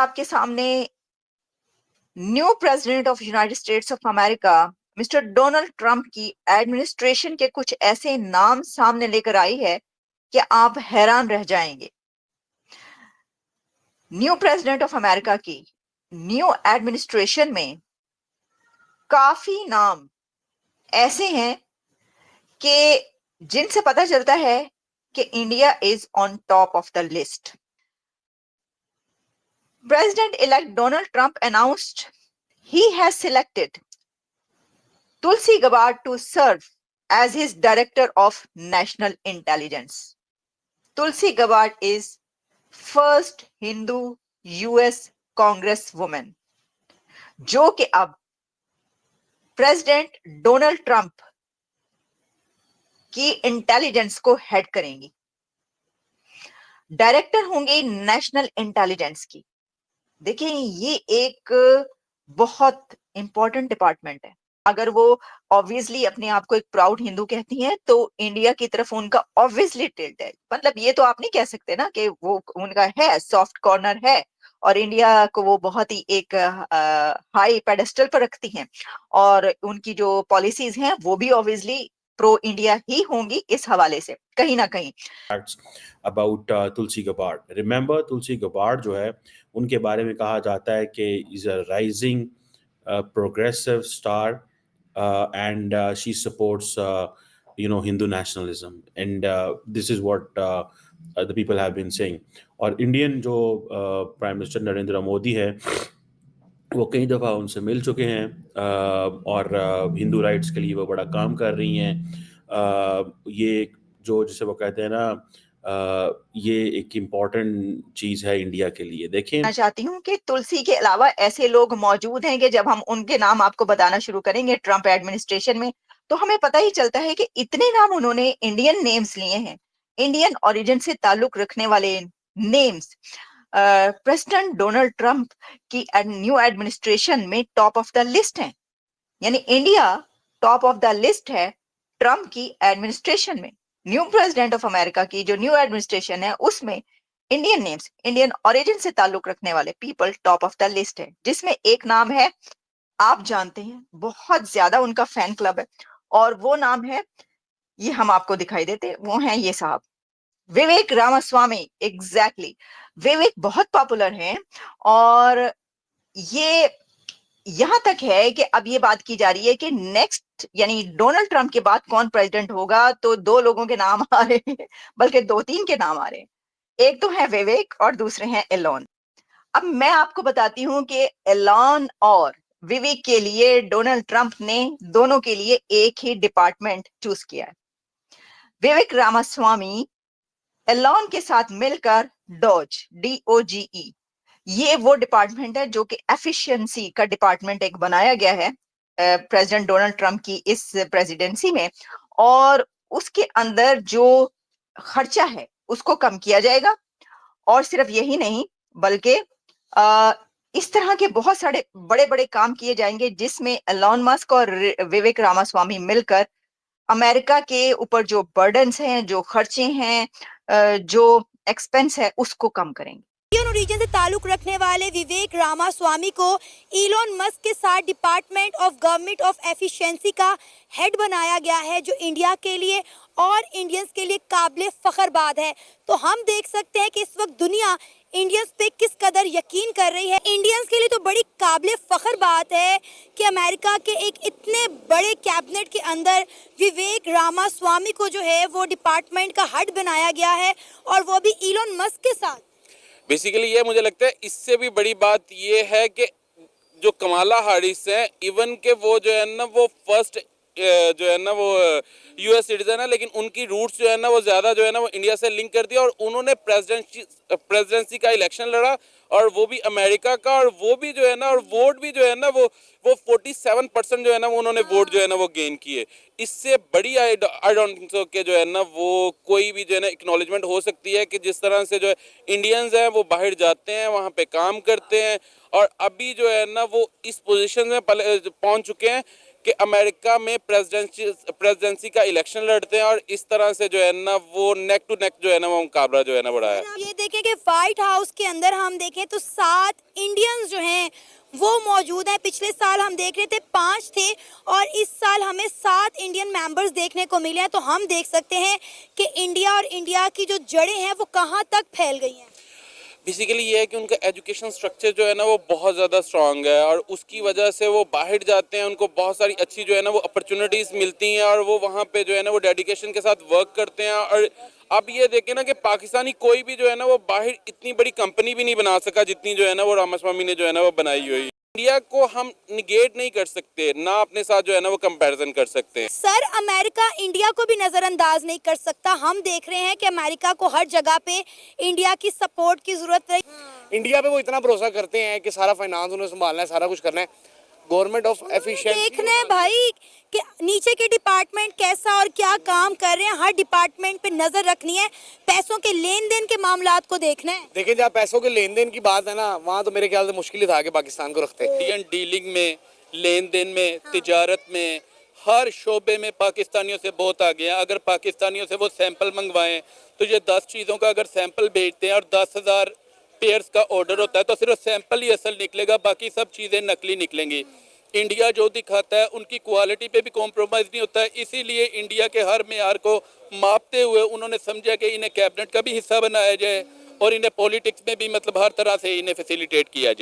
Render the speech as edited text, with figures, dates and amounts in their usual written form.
आपके सामने new president of United states of America mister Donald Trump की administration के कुछ ऐसे नाम सामने लेकर आई है कि आप हैरान रह जाएंगे। न्यू प्रेसिडेंट ऑफ अमेरिका की न्यू एडमिनिस्ट्रेशन में काफी नाम ऐसे हैं कि जिनसे पता चलता है कि India is on top of the list. President-elect Donald Trump announced he has selected Tulsi Gabbard to serve as his Director of National Intelligence. Tulsi Gabbard is first Hindu US Congresswoman जो कि अब president Donald Trump की intelligence को head करेंगी, director होंगी national intelligence की। देखिए, ये एक बहुत इंपॉर्टेंट डिपार्टमेंट है। अगर वो ऑब्वियसली अपने आप को एक प्राउड हिंदू कहती हैं तो इंडिया की तरफ उनका ऑब्वियसली टिल्ट है। मतलब ये तो आप नहीं कह सकते ना कि वो उनका है सॉफ्ट कॉर्नर है और इंडिया को वो बहुत ही एक हाई पेडेस्टल पर रखती हैं और उनकी जो पॉलिसीज हैं वो भी ऑब्वियसली प्रो इंडिया ही होंगी इस हवाले से कहीं ना कहीं। About Tulsi Gabbard, remember Tulsi Gabbard जो है उनके बारे में कहा जाता है कि is a rising progressive star and she supports Hindu nationalism, and this is what the people have been saying. और इंडियन जो प्राइम मिनिस्टर नरेंद्र मोदी है वो कई दफ़ा उनसे मिल चुके हैं और हिंदू राइट्स के लिए वो बड़ा काम कर रही हैं। ये जो जिसे वो कहते हैं ना, ये एक इम्पॉर्टेंट चीज़ है इंडिया के लिए। देखिए, मैं चाहती हूँ कि तुलसी के अलावा ऐसे लोग मौजूद हैं कि जब हम उनके नाम आपको बताना शुरू करेंगे ट्रंप एडमिनिस्ट्रेशन में तो हमें पता ही चलता है कि इतने नाम उन्होंने इंडियन नेम्स लिए हैं, इंडियन ओरिजिन से ताल्लुक रखने वाले नेम्स। प्रेसिडेंट डोनाल्ड ट्रंप की न्यू एडमिनिस्ट्रेशन में टॉप ऑफ द लिस्ट है, यानी India top of the list है ट्रंप की एडमिनिस्ट्रेशन में। न्यू प्रेसिडेंट ऑफ अमेरिका की जो न्यू एडमिनिस्ट्रेशन है उसमें इंडियन नेम्स, इंडियन ओरिजिन से ताल्लुक रखने वाले people top of the list है, जिसमें एक नाम है आप जानते हैं, बहुत ज्यादा उनका फैन क्लब है और वो नाम है, ये हम आपको दिखाई देते, वो हैं ये साहब विवेक रामास्वामी। एग्जैक्टली, विवेक बहुत पॉपुलर हैं और ये यहां तक है कि अब ये बात की जा रही है कि नेक्स्ट यानी डोनाल्ड ट्रंप के बाद कौन प्रेसिडेंट होगा, तो दो लोगों के नाम आ रहे हैं, बल्कि दो तीन के नाम आ रहे हैं। एक तो है विवेक और दूसरे हैं एलोन। अब मैं आपको बताती हूं कि एलोन और विवेक के लिए डोनाल्ड ट्रंप ने दोनों के लिए एक ही डिपार्टमेंट चूज किया है। विवेक रामास्वामी एलोन के साथ मिलकर डॉज DOGE, ये वो डिपार्टमेंट है जो कि एफिशिएंसी का डिपार्टमेंट एक बनाया गया है प्रेसिडेंट डोनाल्ड ट्रंप की इस प्रेसिडेंसी में, और उसके अंदर जो खर्चा है उसको कम किया जाएगा। और सिर्फ यही नहीं बल्कि इस तरह के बहुत सारे बड़े बड़े काम किए जाएंगे जिसमें एलोन मस्क और विवेक रामास्वामी मिलकर अमेरिका के ऊपर जो बर्डन्स हैं, जो खर्चे हैं, जो एक्सपेंस है उसको कम करेंगे। इंडियन ओरिजिन से ताल्लुक रखने वाले विवेक रामास्वामी को इलोन मस्क के साथ department of government of efficiency का हेड बनाया गया है, जो इंडिया के लिए और इंडियंस के लिए काबिल फख्र बात है। तो हम देख सकते हैं कि इस वक्त दुनिया इंडियंस पे किस कदर यकीन कर रही है। इंडियंस के लिए तो बड़ी काबिल फख्र बात है कि अमेरिका के एक इतने बड़े कैबिनेट के अंदर विवेक रामास्वामी को जो है वो डिपार्टमेंट का हेड बनाया गया है, और वो भी इलोन मस्क के साथ। बेसिकली ये मुझे लगता है इससे भी बड़ी बात ये है कि जो कमाला हारिस हैं, इवन के वो जो है ना वो फर्स्ट जो है ना वो US सिटीजन है, लेकिन उनकी रूट्स जो है ना वो ज़्यादा जो है ना वो इंडिया से लिंक कर दिया और उन्होंने प्रेसिडेंसी का इलेक्शन लड़ा और वो भी अमेरिका का, और वो भी जो है ना और वोट भी जो है ना वो 47% जो है ना वो उन्होंने वोट जो है ना वो गेन किए। इससे बड़ी आई डोंट थिंक सो कि जो है ना वो कोई भी जो है ना एक्नॉलेजमेंट हो सकती है कि जिस तरह से जो है इंडियंस हैं वो बाहर जाते हैं, वहाँ पे काम करते हैं और अभी जो है ना वो इस पोजीशन में पहुँच चुके हैं कि अमेरिका में प्रेसिडेंसी का इलेक्शन लड़ते हैं और इस तरह से जो है ना वो नेक टू नेक जो है ना वो मुकाबला जो है ना बढ़ा है। आप ये देखें कि व्हाइट हाउस के अंदर हम देखें तो 7 इंडियंस जो हैं वो मौजूद हैं। पिछले साल हम देख रहे थे 5 थे और इस साल हमें 7 इंडियन मेंबर्स देखने को मिले हैं। तो हम देख सकते हैं कि इंडिया और इंडिया की जो जड़ें हैं वो कहाँ तक फैल गई हैं। बेसिकली ये है कि उनका एजुकेशन स्ट्रक्चर जो है ना वो बहुत ज़्यादा स्ट्रांग है और उसकी वजह से वो बाहर जाते हैं, उनको बहुत सारी अच्छी जो है ना वो अपॉर्चुनिटीज़ मिलती हैं और वो वहाँ पे जो है ना वो डेडिकेशन के साथ वर्क करते हैं। और अब ये देखें ना कि पाकिस्तानी कोई भी जो है ना वो बाहर इतनी बड़ी कंपनी भी नहीं बना सका जितनी जो है ना वो रामास्वामी ने जो है ना वो बनाई हुई। इंडिया को हम निगेट नहीं कर सकते, ना अपने साथ जो है ना वो कंपैरिजन कर सकते हैं। सर, अमेरिका इंडिया को भी नजरअंदाज नहीं कर सकता। हम देख रहे हैं कि अमेरिका को हर जगह पे इंडिया की सपोर्ट की जरूरत है। इंडिया पे वो इतना भरोसा करते हैं कि सारा फाइनेंस उन्हें संभालना है, सारा कुछ करना है। गवर्नमेंट ऑफ एफिशिएंसी देखना है भाई कि नीचे के डिपार्टमेंट कैसा और क्या काम कर रहे हैं। हर डिपार्टमेंट पे नजर रखनी है, पैसों के लेन देन के मामलात को देखना है। देखिए, जहाँ पैसों के लेन देन की बात है ना, वहाँ तो मेरे ख्याल से मुश्किल ही था कि पाकिस्तान को रखते। इंडियन डीलिंग में, लेन देन में, तिजारत में, हर शोबे में पाकिस्तानियों से बहुत आगे हैं। अगर पाकिस्तानियों से वो सैंपल मंगवाएं तो ये 10 चीज़ों का अगर सैंपल भेजते हैं और 10,000 पेयर्स का ऑर्डर होता है तो सिर्फ सैंपल ही असल निकलेगा, बाकी सब चीज़ें नकली निकलेंगी। इंडिया जो दिखाता है उनकी क्वालिटी पे भी कॉम्प्रोमाइज़ नहीं होता है, इसीलिए इंडिया के हर मेयार को मापते हुए उन्होंने समझा कि इन्हें कैबिनेट का भी हिस्सा बनाया जाए और इन्हें पॉलिटिक्स में भी मतलब हर तरह से इन्हें फैसिलिटेट किया जाए।